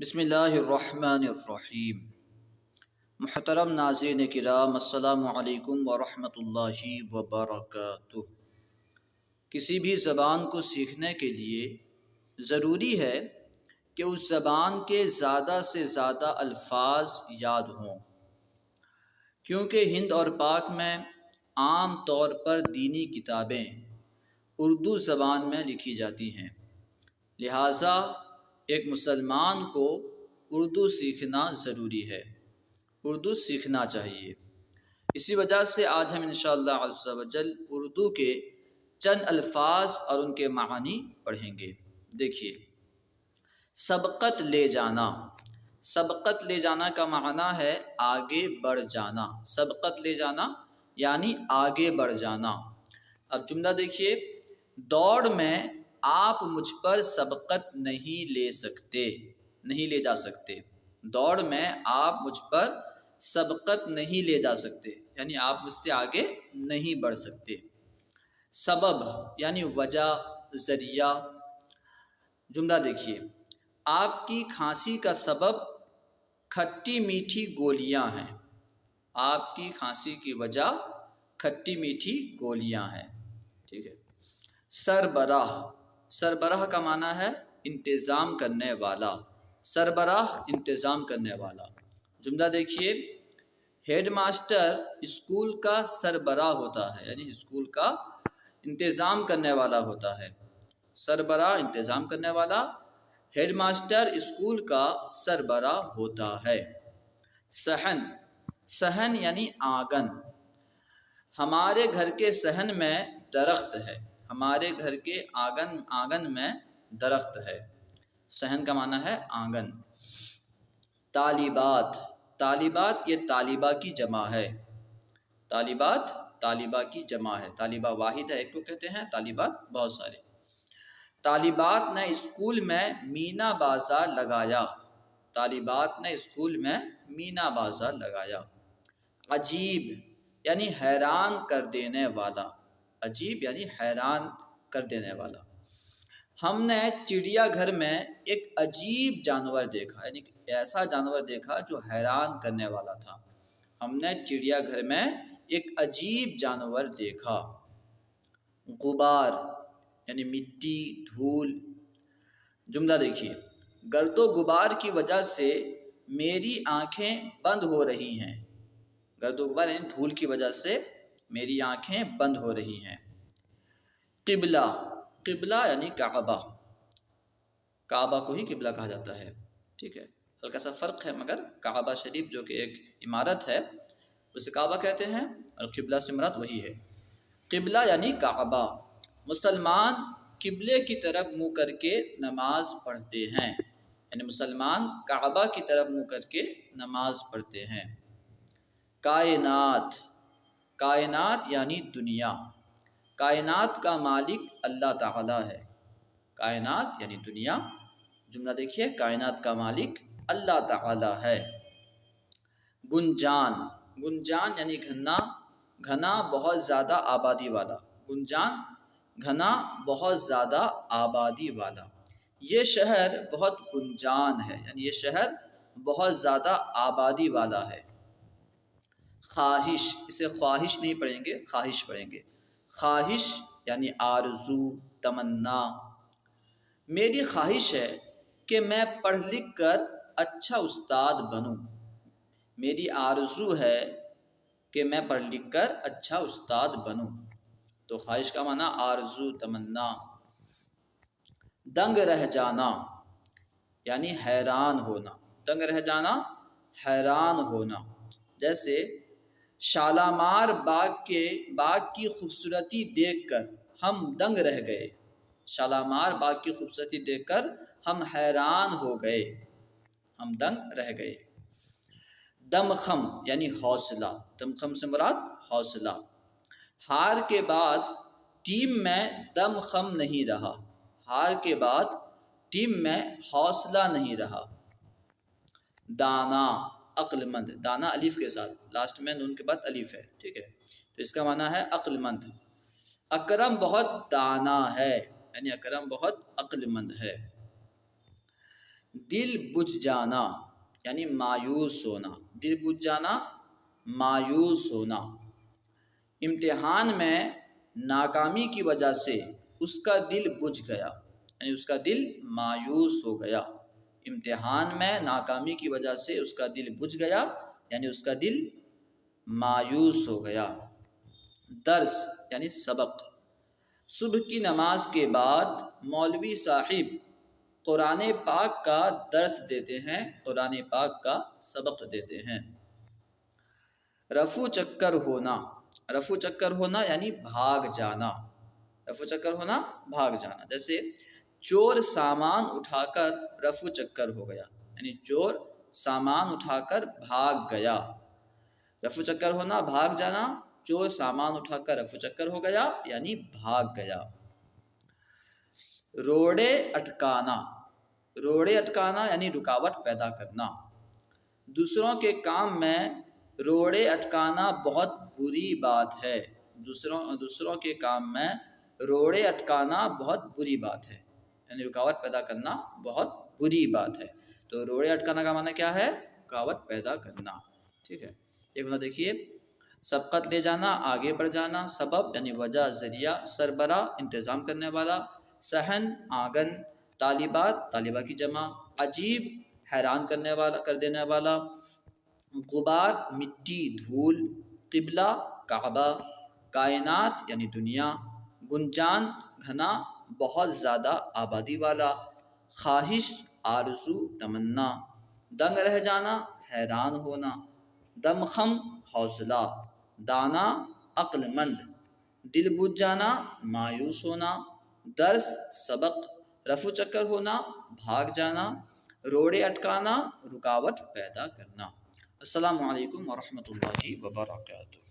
بسم اللہ الرحمن الرحیم۔ محترم ناظرین کرام، السلام علیکم ورحمۃ اللہ وبرکاتہ۔ کسی بھی زبان کو سیکھنے کے لیے ضروری ہے کہ اس زبان کے زیادہ سے زیادہ الفاظ یاد ہوں، کیونکہ ہند اور پاک میں عام طور پر دینی کتابیں اردو زبان میں لکھی جاتی ہیں، لہٰذا ایک مسلمان کو اردو سیکھنا ضروری ہے، اردو سیکھنا چاہیے۔ اسی وجہ سے آج ہم انشاءاللہ عز و جل اردو کے چند الفاظ اور ان کے معنی پڑھیں گے۔ دیکھیے، سبقت لے جانا۔ سبقت لے جانا کا معنی ہے آگے بڑھ جانا۔ سبقت لے جانا یعنی آگے بڑھ جانا۔ اب جملہ دیکھیے، دوڑ میں آپ مجھ پر سبقت نہیں لے سکتے، نہیں لے جا سکتے۔ دوڑ میں آپ مجھ پر سبقت نہیں لے جا سکتے، یعنی آپ مجھ سے آگے نہیں بڑھ سکتے۔ سبب یعنی وجہ، ذریعہ۔ جملہ دیکھیے، آپ کی کھانسی کا سبب کھٹی میٹھی گولیاں ہیں۔ آپ کی کھانسی کی وجہ کھٹی میٹھی گولیاں ہیں، ٹھیک ہے۔ سربراہ۔ سربراہ کا معنی ہے انتظام کرنے والا۔ سربراہ انتظام کرنے والا۔ جملہ دیکھیے، ہیڈ ماسٹر اسکول کا سربراہ ہوتا ہے، یعنی اسکول کا انتظام کرنے والا ہوتا ہے۔ سربراہ انتظام کرنے والا، ہیڈ ماسٹر اسکول کا سربراہ ہوتا ہے۔ صحن۔ صحن یعنی آنگن۔ ہمارے گھر کے صحن میں درخت ہے۔ ہمارے گھر کے آنگن میں درخت ہے۔ صحن کا معنی ہے آنگن۔ طالبات۔ طالبات یہ طالبہ کی جمع ہے۔ طالبات طالبہ کی جمع ہے۔ طالبہ واحد ہے، ایک کو کہتے ہیں، طالبات بہت سارے۔ طالبات نے اسکول میں مینا بازار لگایا۔ طالبات نے اسکول میں مینا بازار لگایا۔ عجیب یعنی حیران کر دینے والا۔ عجیب یعنی حیران کر دینے والا۔ ہم نے چڑیا گھر میں ایک عجیب جانور دیکھا، یعنی ایسا جانور دیکھا جو حیران کرنے والا تھا۔ ہم نے چڑیا گھر میں ایک عجیب جانور دیکھا۔ غبار یعنی مٹی، دھول۔ جملہ دیکھیے، گرد و غبار کی وجہ سے میری آنکھیں بند ہو رہی ہیں۔ گرد و غبار یعنی دھول کی وجہ سے میری آنکھیں بند ہو رہی ہیں۔ قبلہ۔ قبلہ یعنی کعبہ۔ کعبہ کو ہی قبلہ کہا جاتا ہے، ٹھیک ہے۔ ہلکا سا فرق ہے، مگر کعبہ شریف جو کہ ایک عمارت ہے اسے کعبہ کہتے ہیں، اور قبلہ سے مراد وہی ہے۔ قبلہ یعنی کعبہ۔ مسلمان قبلے کی طرف منہ کر کے نماز پڑھتے ہیں، یعنی مسلمان کعبہ کی طرف منہ کر کے نماز پڑھتے ہیں۔ کائنات۔ کائنات یعنی دنیا۔ کائنات کا مالک اللہ تعالی ہے۔ کائنات یعنی دنیا۔ جملہ دیکھیے، کائنات کا مالک اللہ تعالی ہے۔ گنجان۔ گنجان یعنی گھنا، گھنا بہت زیادہ آبادی والا۔ گنجان گھنا بہت زیادہ آبادی والا۔ یہ شہر بہت گنجان ہے، یعنی یہ شہر بہت زیادہ آبادی والا ہے۔ خواہش، اسے خواہش نہیں پڑھیں گے، خواہش پڑھیں گے۔ خواہش یعنی آرزو، تمنا۔ میری خواہش ہے کہ میں پڑھ لکھ کر اچھا استاد بنوں۔ میری آرزو ہے کہ میں پڑھ لکھ کر اچھا استاد بنوں۔ تو خواہش کا معنی آرزو، تمنا۔ دنگ رہ جانا یعنی حیران ہونا۔ دنگ رہ جانا، حیران ہونا۔ جیسے شالامار باغ کی خوبصورتی دیکھ کر ہم دنگ رہ گئے۔ شالامار باغ کی خوبصورتی دیکھ کر ہم حیران ہو گئے، ہم دنگ رہ گئے۔ دمخم یعنی حوصلہ۔ دمخم سے مراد حوصلہ۔ ہار کے بعد ٹیم میں دم خم نہیں رہا۔ ہار کے بعد ٹیم میں حوصلہ نہیں رہا۔ دانا، عقل مند۔ دانا الف کے ساتھ، لاسٹ میں نون کے بعد الف ہے، ٹھیک ہے، تو اس کا معنی ہے عقل مند۔ اکرم بہت دانا ہے، یعنی اکرم بہت عقل مند ہے۔ دل بجھ جانا یعنی مایوس ہونا، دل بجھ جانا مایوس ہونا، امتحان میں ناکامی کی وجہ سے اس کا دل بجھ گیا، یعنی اس کا دل مایوس ہو گیا، امتحان میں ناکامی کی وجہ سے اس کا دل بجھ گیا یعنی اس کا دل مایوس ہو گیا۔ درس یعنی سبق، صبح کی نماز کے بعد مولوی صاحب قرآن پاک کا درس دیتے ہیں، قرآن پاک کا سبق دیتے ہیں۔ رفو چکر ہونا، رفو چکر ہونا یعنی بھاگ جانا، رفو چکر ہونا بھاگ جانا، جیسے چور سامان اٹھا کر رفو چکر ہو گیا، یعنی چور سامان اٹھا کر بھاگ گیا۔ رفو چکر ہونا بھاگ جانا، چور سامان اٹھا کر رفو چکر ہو گیا یعنی بھاگ گیا۔ روڑے اٹکانا، روڑے اٹکانا یعنی رکاوٹ پیدا کرنا، دوسروں کے کام میں روڑے اٹکانا بہت بری بات ہے، دوسروں کے کام میں روڑے اٹکانا بہت بری بات ہے، یعنی رکاوٹ پیدا کرنا بہت بری بات ہے۔ تو روڑے اٹکانا کا معنی کیا ہے؟ رکاوٹ پیدا کرنا، ٹھیک ہے۔ ایک بات دیکھیے، سبقت لے جانا آگے بڑھ جانا، سبب یعنی وجہ ذریعہ، سربراہ انتظام کرنے والا، صحن آنگن، طالبات طالبہ کی جمع، عجیب حیران کرنے والا کر دینے والا، غبار مٹی دھول، قبلہ کعبہ، کائنات یعنی دنیا، گنجان گھنا بہت زیادہ آبادی والا، خواہش آرزو تمنا، دنگ رہ جانا حیران ہونا، دمخم حوصلہ، دانا عقل مند، دل بجھ جانا مایوس ہونا، درس سبق، رفو چکر ہونا بھاگ جانا، روڑے اٹکانا رکاوٹ پیدا کرنا۔ السلام علیکم ورحمۃ اللہ وبرکاتہ۔